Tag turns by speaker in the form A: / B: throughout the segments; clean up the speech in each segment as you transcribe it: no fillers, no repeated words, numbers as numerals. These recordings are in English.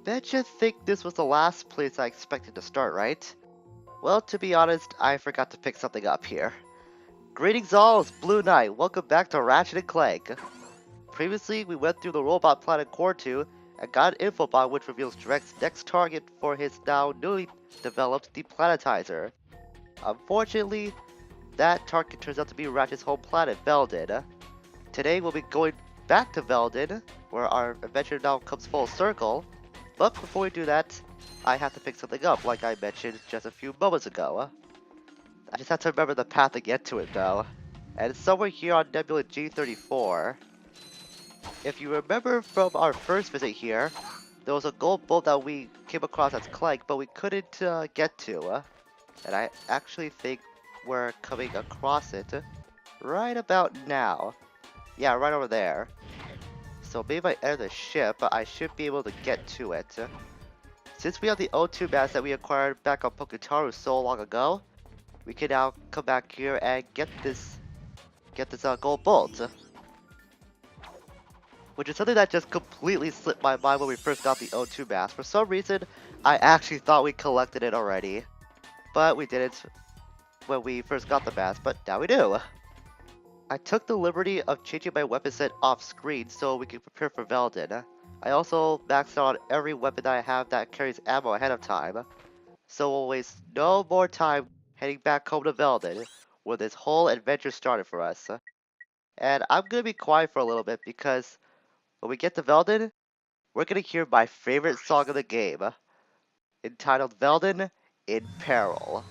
A: Bet you think this was the last place I expected to start, right? Well, to be honest, I forgot to pick something up here. Greetings all, it's Blue Knight. Welcome back to Ratchet and Clank. Previously, we went through the robot planet Core 2 and got an infobot which reveals Drek's next target for his now newly developed deplanetizer. Unfortunately, that target turns out to be Ratchet's home planet, Veldin. Today, we'll be going back to Veldin, where our adventure now comes full circle. But before we do that, I have to pick something up, like I mentioned just a few moments ago. I just have to remember the path to get to it, though. And it's somewhere here on Nebula G34. If you remember from our first visit here, there was a gold bolt that we came across as Clank, but we couldn't get to. And I actually think we're coming across it right about now. Yeah, right over there. So maybe if I enter the ship, I should be able to get to it. Since we have the O2 mask that we acquired back on Pokutaru so long ago, we can now come back here and get this gold bolt. Which is something that just completely slipped my mind when we first got the O2 mask. For some reason, I actually thought we collected it already. But we didn't when we first got the mask, but now we do. I took the liberty of changing my weapon set off screen so we can prepare for Veldin. I also maxed out on every weapon that I have that carries ammo ahead of time. So we'll waste no more time heading back home to Veldin, where this whole adventure started for us. And I'm gonna be quiet for a little bit because when we get to Veldin, we're gonna hear my favorite song of the game, entitled Veldin in Peril.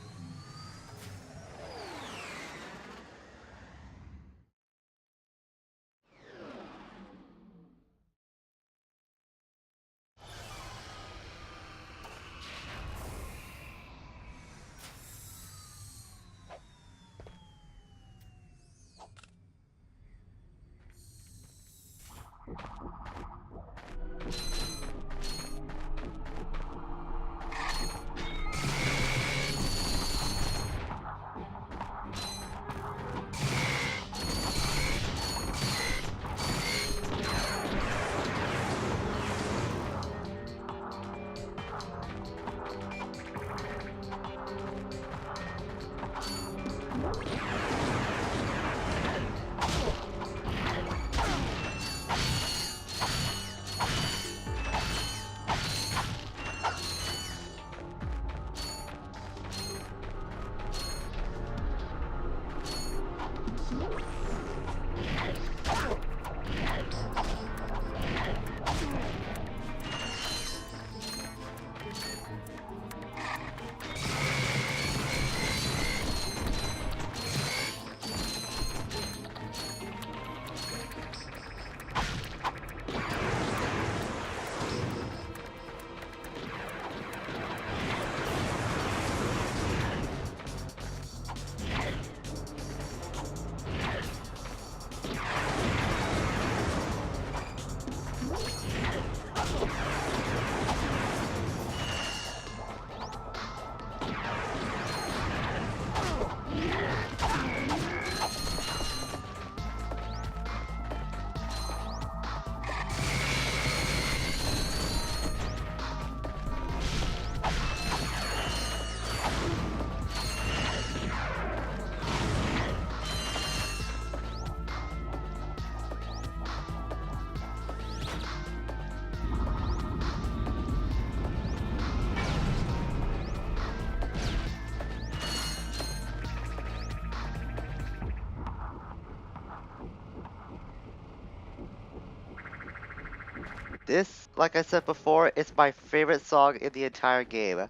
A: This, like I said before, is my favorite song in the entire game.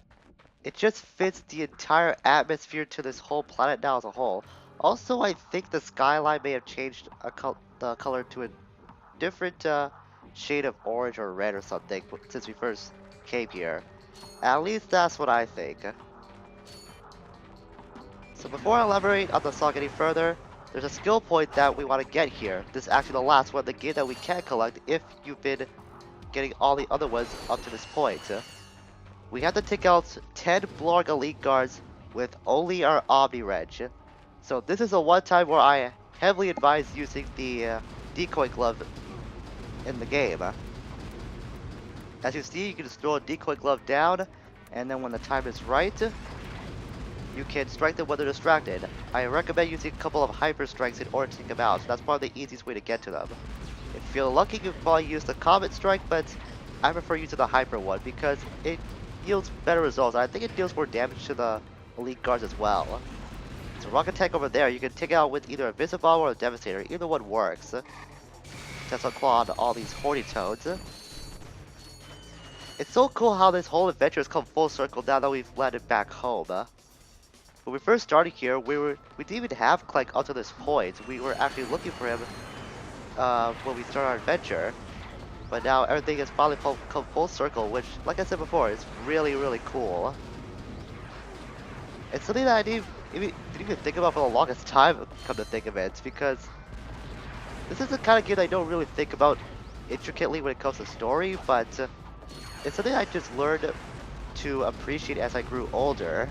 A: It just fits the entire atmosphere to this whole planet now as a whole. Also, I think the skyline may have changed the color to a different shade of orange or red or something since we first came here. At least that's what I think. So before I elaborate on the song any further, there's a skill point that we want to get here. This is actually the last one in the game that we can collect if you've been getting all the other ones up to this point. We have to take out 10 Blorg Elite Guards with only our Omni Wrench. So this is a one time where I heavily advise using the decoy glove in the game. As you see, you can just throw a decoy glove down, and then when the time is right, you can strike them when they're distracted. I recommend using a couple of hyper strikes in order to take them out, so that's probably the easiest way to get to them. If you're lucky, you can probably use the comet strike, but I prefer using the hyper one because it yields better results. I think it deals more damage to the elite guards as well. So rocket tank over there, you can take it out with either a Visibomb or a Devastator. Either one works. Tesla Claw on all these horny toads. It's so cool how this whole adventure has come full circle now that we've landed back home. When we first started here, we didn't even have Clank up to this point. We were actually looking for him when we started our adventure. But now everything has finally come full circle, which, like I said before, is really, really cool. It's something that I didn't even think about for the longest time, come to think of it, because this is the kind of game I don't really think about intricately when it comes to story, but it's something I just learned to appreciate as I grew older.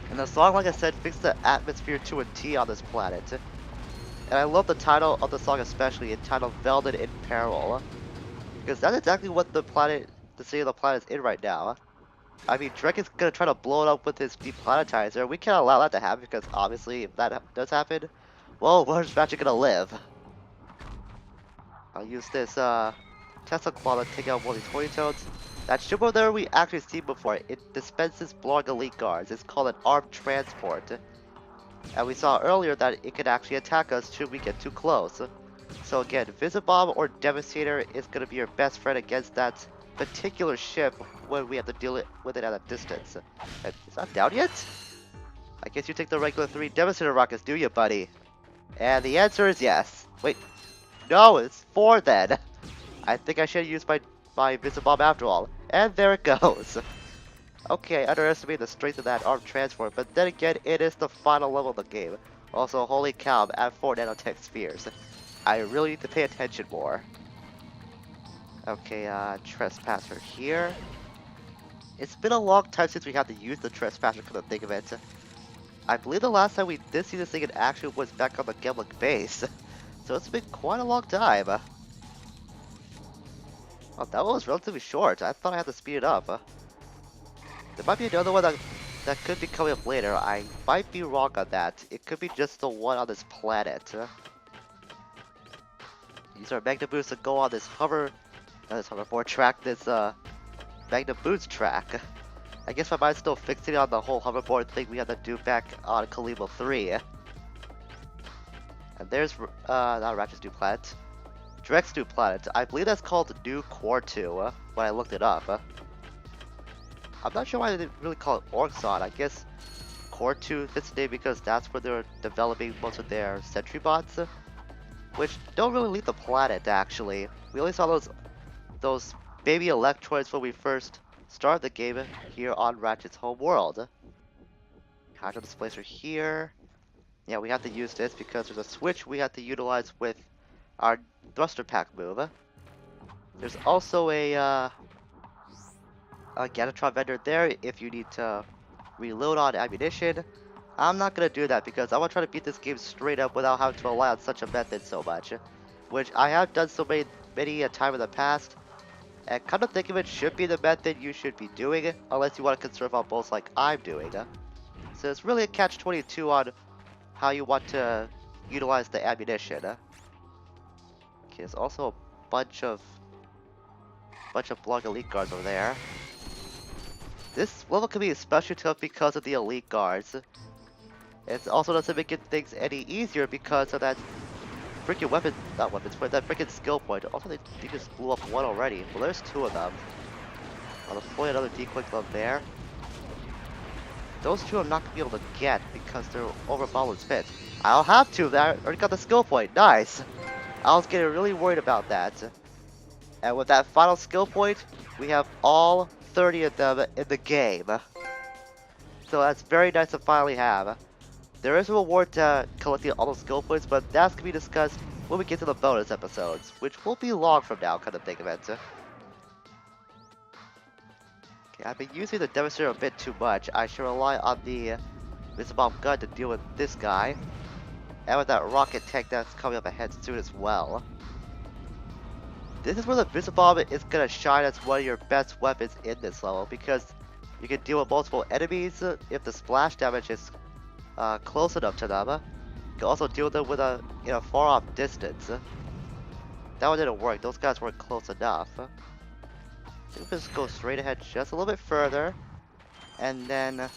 A: And the song, like I said, fixed the atmosphere to a T on this planet. And I love the title of the song especially, entitled Velden in Peril. Because that's exactly what the city of the planet is in right now. I mean, Drek is gonna try to blow it up with his deplanetizer. We can't allow that to happen because obviously if that does happen, well, where's Ratchet gonna live? I'll use this Tesla Claw to take out one of these horny toads. That ship over there we actually seen before. It dispenses Blarg elite guards. It's called an armed transport. And we saw earlier that it could actually attack us should we get too close. So again, Visibomb or Devastator is going to be your best friend against that particular ship when we have to deal with it at a distance. And it's not down yet? I guess you take the regular 3 Devastator rockets, do you, buddy? And the answer is yes. Wait, no, it's 4 then. I think I should use my Visibomb after all. And there it goes. Okay, I underestimate the strength of that armed transport, but then again, it is the final level of the game. Also, holy cow, I'm at 4 nanotech spheres. I really need to pay attention more. Okay, Trespasser here. It's been a long time since we had to use the Trespasser, come to think of it. I believe the last time we did see this thing in action was back on the Gemlik base. So it's been quite a long time. Well, that one was relatively short. I thought I had to speed it up. There might be another one that could be coming up later. I might be wrong on that. It could be just the one on this planet. Use our Magna Boost to go on this hoverboard track, this Magna Boost track. I guess my mind's still fixated on the whole hoverboard thing we had to do back on Kalimo 3. And there's not Ratchet's new planet. Drek's new planet. I believe that's called New Quartu when I looked it up. I'm not sure why they didn't really call it Orxon. I guess Quartu fits the name because that's where they're developing most of their sentry bots, which don't really leave the planet actually. We only saw those baby electroids when we first started the game here on Ratchet's home world. Hydro displacer here. Yeah, we have to use this because there's a switch we have to utilize with our thruster pack move. There's also a Ganatron vendor there if you need to reload on ammunition. I'm not gonna do that because I want to try to beat this game straight up without having to rely on such a method so much, which I have done so many a time in the past. And kind of think of it should be the method you should be doing, unless you want to conserve on both like I'm doing. So it's really a catch-22 on how you want to utilize the ammunition. Okay, there's also a bunch of Blarg elite guards over there. This level can be especially tough because of the elite guards. It also doesn't make things any easier because of that freaking but that freaking skill point. Also, they just blew up one already. Well, there's 2 of them. I'll deploy another decoy glove there. Those 2 I'm not gonna be able to get because they're over Balloon's pit. I'll have to. I already got the skill point. Nice. I was getting really worried about that. And with that final skill point, we have all 30 of them in the game. So that's very nice to finally have. There is a reward to collecting all those skill points, but that's going to be discussed when we get to the bonus episodes, which will be long from now, kind of think of it. Okay, I've been using the Devastator a bit too much. I should rely on the Visibomb gun to deal with this guy. And with that rocket tank that's coming up ahead soon as well. This is where the Visible Bomb is gonna shine as one of your best weapons in this level because you can deal with multiple enemies if the splash damage is close enough to them. You can also deal with them with in a far off distance. That one didn't work, those guys weren't close enough. I think we'll just go straight ahead just a little bit further and then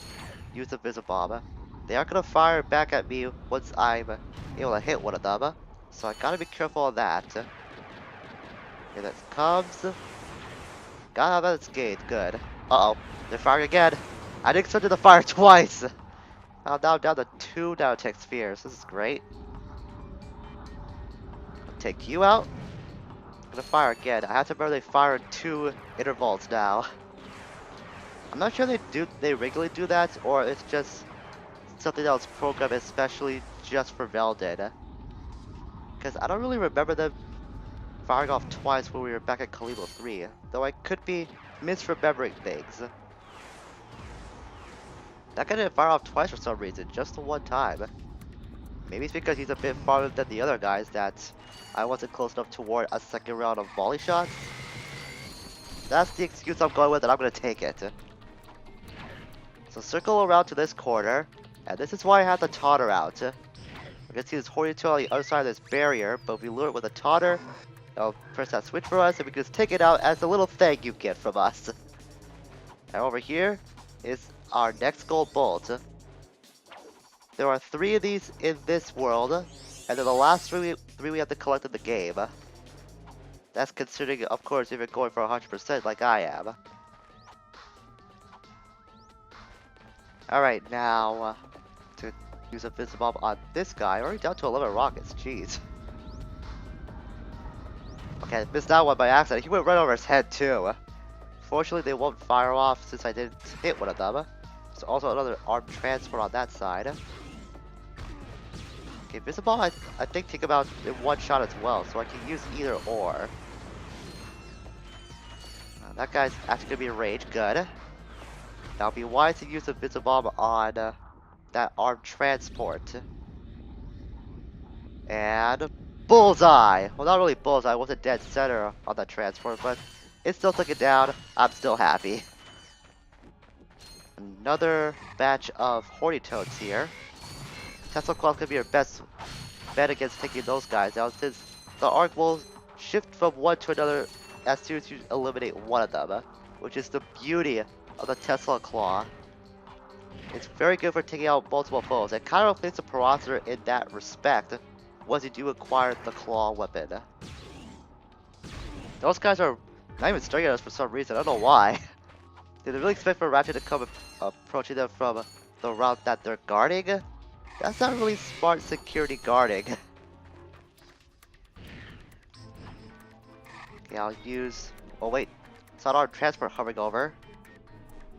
A: use the Visible Bomb. They are gonna fire back at me once I'm able to hit one of them, so I gotta be careful of that. Here that comes. Gotta have that escape, good. Uh-oh, they're firing again. I didn't expect them to fire twice. Now I'm down to 2 nanotech spheres, this is great. I'll take you out. I'm gonna fire again. I have to remember they fire in 2 intervals now. I'm not sure they regularly do that, or it's just something that was programmed especially just for Veldin. Because I don't really remember them firing off twice when we were back at Kalimo 3, though I could be misremembering things. That guy didn't fire off twice for some reason, just the one time. Maybe it's because he's a bit farther than the other guys that I wasn't close enough to warrant a second round of volley shots. That's the excuse I'm going with, and I'm going to take it. So circle around to this corner, and this is why I have the taunter out. We can see this Horito on the other side of this barrier, but if we lure it with a taunter, it'll press that switch for us, and we can just take it out as a little thank you gift from us. And over here is our next gold bolt. There are 3 of these in this world, and they're the last 3 we have to collect in the game. That's considering, of course, if you're going for 100% like I am. Alright, now, to use a Visible Bomb on this guy, already down to 11 rockets, jeez. Okay, I missed that one by accident. He went right over his head, too. Fortunately, they won't fire off since I didn't hit one of them. There's also another armed transport on that side. Okay, Visible, I think take about in one shot as well, so I can use either or. That guy's actually gonna be enraged, good. Now it'd be wise to use the Visible Bomb on that armed transport. And bullseye! Well, not really bullseye, I wasn't dead center on that transport, but it still took it down. I'm still happy. Another batch of Hornitoads here. Tesla Claw's gonna be your best bet against taking those guys out, since the arc will shift from one to another as soon as you eliminate one of them, which is the beauty of the Tesla Claw. It's very good for taking out multiple foes. It kind of replaces the Paracer in that respect once you do acquire the Claw weapon. Those guys are not even staring at us for some reason, I don't know why. Did they really expect for Ratchet to come approaching them from the route that they're guarding? That's not really smart security guarding. Okay, I'll use... Oh wait, it's not our transport hovering over.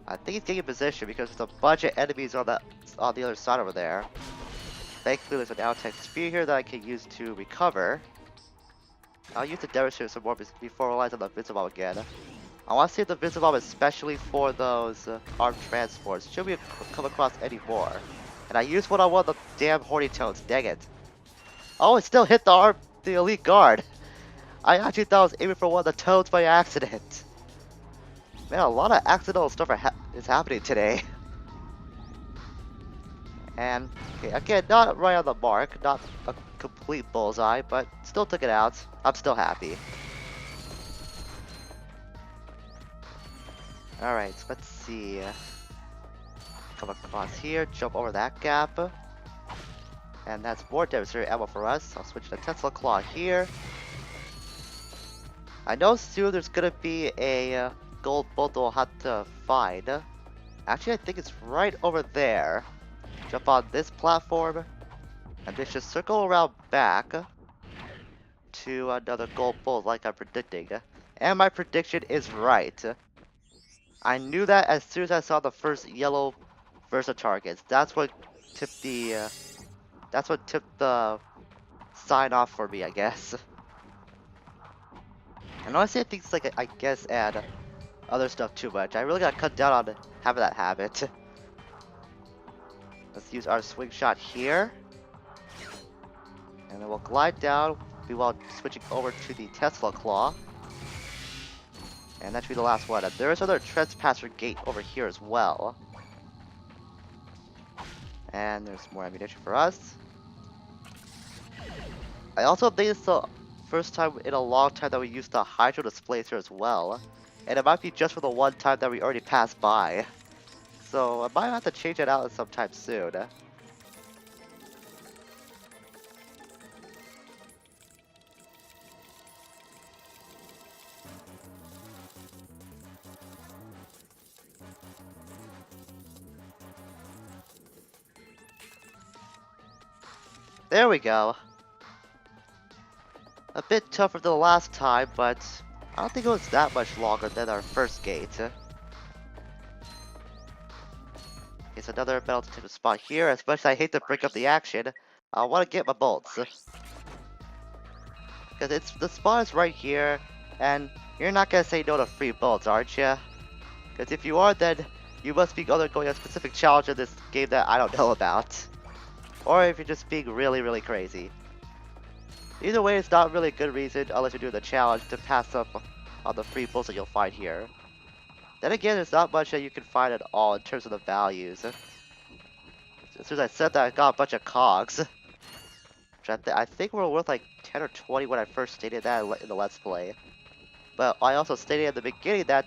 A: I think he's getting in position because there's a bunch of enemies on the other side over there. Thankfully there's an outtech sphere here that I can use to recover. I'll use the demonstrator some more before relying on the Visible Bomb again. I want to see if the Visible Bomb, especially for those armed transports, should we come across any more. And I used one on one of the damn Hornitoads, dang it. Oh, it still hit the elite guard. I actually thought I was aiming for one of the toads by accident. Man, a lot of accidental stuff is happening today. And, okay, again, not right on the mark, not a complete bullseye, but still took it out. I'm still happy. Alright, so let's see. Come across here, jump over that gap. And that's more demonstrator ammo for us. I'll switch to Tesla Claw here. I know soon there's gonna be a gold bolt we'll have to find. Actually, I think it's right over there. Jump on this platform, and then just circle around back to another gold bolt like I'm predicting. And my prediction is right. I knew that as soon as I saw the first yellow Versa targets. That's what tipped the sign off for me, I guess. And honestly, I think it's like I guess add other stuff too much. I really gotta cut down on having that habit. Let's use our swing shot here, and then we'll glide down while switching over to the Tesla Claw. And that should be the last one. And there is another trespasser gate over here as well. And there's more ammunition for us. I also think it's the first time in a long time that we used the hydro displacer as well. And it might be just for the one time that we already passed by. So I might have to change it out sometime soon. There we go. A bit tougher than the last time, but I don't think it was that much longer than our first gate. It's another metal detector spot here. As much as I hate to break up the action, I want to get my bolts. Because the spot is right here, and you're not going to say no to free bolts, aren't you? Because if you are, then you must be undergoing a specific challenge in this game that I don't know about. Or if you're just being really, really crazy. Either way, it's not really a good reason, unless you're doing the challenge, to pass up on the free bolts that you'll find here. Then again, there's not much that you can find at all in terms of the values. As soon as I said that, I got a bunch of cogs. Which I think were worth like 10 or 20 when I first stated that in the Let's Play. But I also stated at the beginning that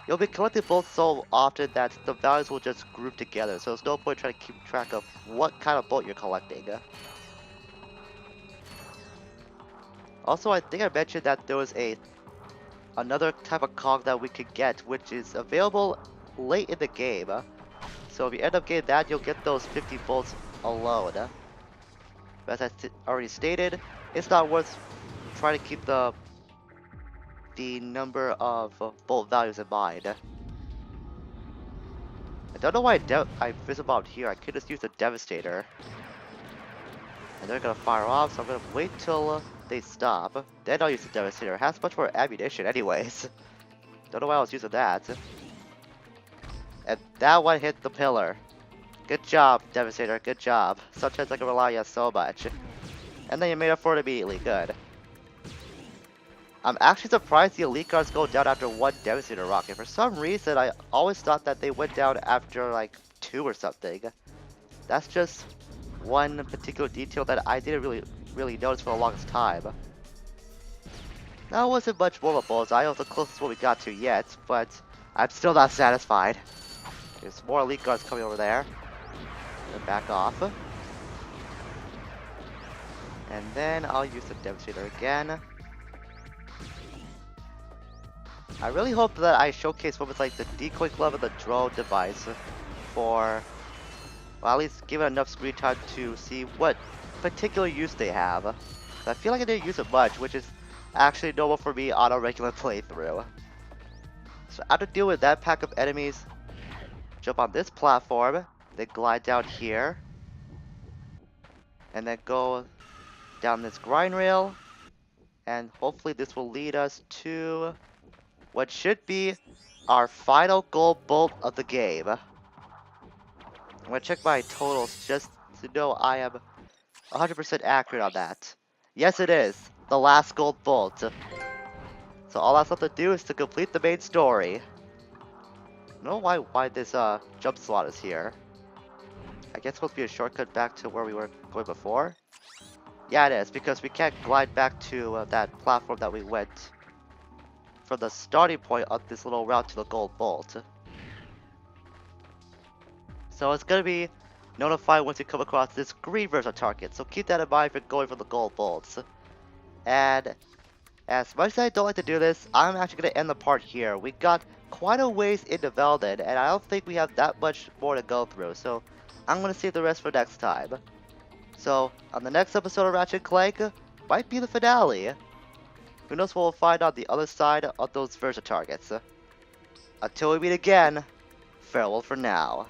A: you'll be collecting bolts so often that the values will just group together. So there's no point trying to keep track of what kind of bolt you're collecting. Also, I think I mentioned that there was another type of cog that we could get, which is available late in the game. So if you end up getting that, you'll get those 50 bolts alone. But as I already stated, it's not worth trying to keep the number of bolt values in mind. I don't know why I visible out here. I could just use the Devastator. And they're gonna fire off, so I'm gonna wait till they stop. Then I'll use the Devastator. It has much more ammunition anyways. Don't know why I was using that. And that one hit the pillar. Good job, Devastator. Good job. Sometimes I can rely on you so much. And then you made up for it immediately. Good. I'm actually surprised the elite guards go down after one Devastator rocket. For some reason, I always thought that they went down after like 2 or something. That's just one particular detail that I didn't really notice for the longest time. That wasn't much more of a bullseye. It was the closest one we got to yet, but I'm still not satisfied. There's more elite guards coming over there. Then back off. And then I'll use the Devastator again. I really hope that I showcase what was like the decoy glove and the drone device for, well, at least give it enough screen time to see what particular use they have. I feel like I didn't use it much, which is actually normal for me on a regular playthrough. So after dealing with that pack of enemies, jump on this platform, then glide down here, and then go down this grind rail, and hopefully this will lead us to what should be our final gold bolt of the game. I'm gonna check my totals just to know I am 100% accurate on that. Yes, it is the last gold bolt. So all that's left to do is to complete the main story. I don't know why this jump slot is here. I guess it's supposed to be a shortcut back to where we were going before. Yeah, it is, because we can't glide back to that platform that we went from the starting point of this little route to the gold bolt. So it's gonna be notified once you come across this green version target, so keep that in mind if you're going for the gold bolts. And as much as I don't like to do this, I'm actually gonna end the part here. We got quite a ways in development, and I don't think we have that much more to go through, so I'm gonna save the rest for next time. So on the next episode of Ratchet and Clank, might be the finale. Who knows what we'll find on the other side of those version targets. Until we meet again, farewell for now.